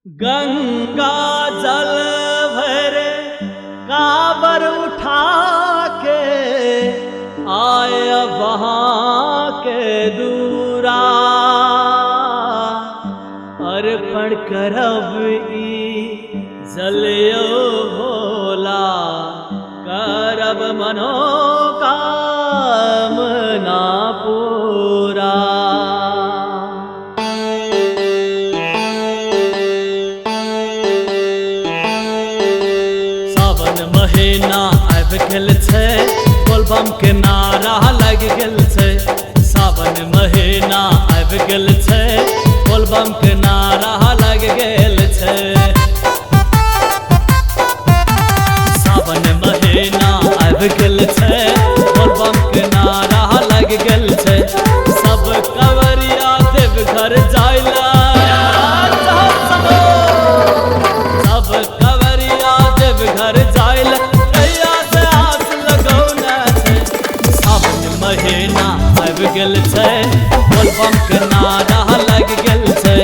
गंगा जल भर काबर उठा के आय वहाँ के दूरा अर्पण करब ई जलियो भोला करब मनोकामना पूरा। महीना आबि गेल छै, बोलबम के नारा लग गेल छै। सावन महीना आबि गेल छै, बोलबम के नारा लग गेल छै। सावन महीना आबि गेल छै, बोलबम के नारा लग गेल छै। सब कंवरिया देवघर जाइला, सब कंवरिया देवघर जाइला महीना आबि गेल छै, बोलबम के नारा लग गेल छै।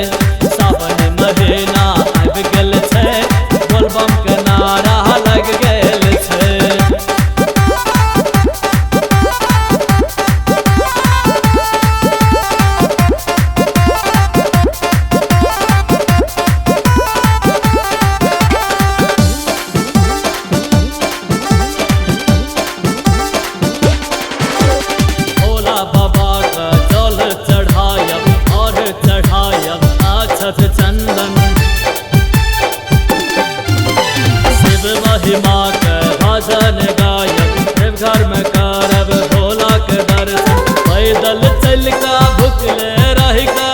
सावन महीना आबि गेल छै, बोलबम के नारा लग गेल छै। चंदन शिव महिमा के भजन गायब, देवघर में करब भोला के दर्शन। पैदल चल का भुखले रह का,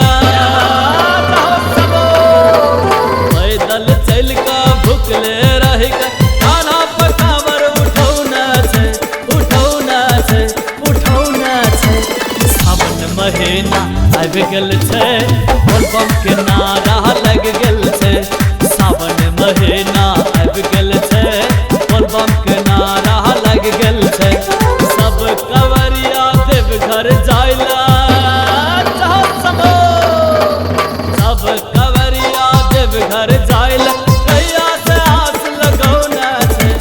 पैदल चल का भुखले रह का। खाना पकावर उठौना छै, उठौना छै, उठौना छै। सावन महीना आबि गेल छै, बोलबम के नारा लग गेल छै। सावन महीना आबि गेल छै, बोलबम के नारा लग गेल छै। सब कंवरिया देवघर जाइला, सब कंवरिया देवघर जाइला कहिया से आस लगौना छै।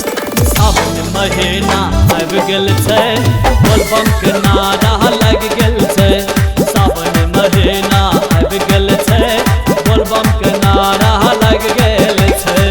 सावन महीना आबि गेल छै, बोलबम के नारा लग गेल छै। सावन महीना आबि गेल छै, बोलबम के नारा लग गेल छै।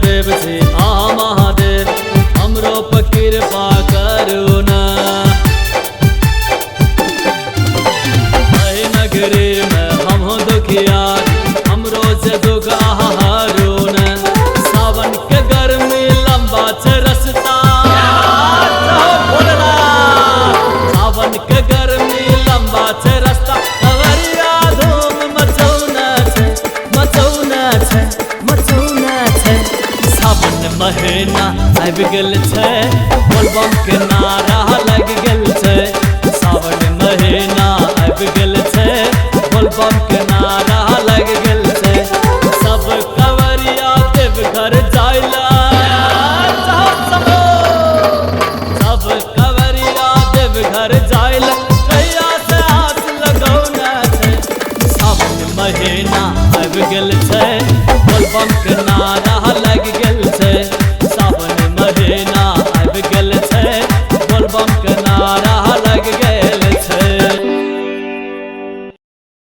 देव से आ महादेव हमरो पर कृपा करू ना। नगरी में हम हो दुखियार, हमरो से दुख आहारो ना। सावन के गर्मी लंबा छै रस्ता, सावन के गर्मी लंबा छै रस्ता। कंवरिया धूम मचौना छै, मचौना छै, मचौना छै। सावन महीना आबि गेल छै, बोलबम के नारा लग गेल छै। सावन महीना आबि गेल छै, बोलबम के नारा लग गेल छै। सब कंवरिया देवघर जाइला, सब कंवरिया देवघर जाइला कहिया से आस लगौना छै। सावन महीना आबि गेल छै, बोलबम के नारा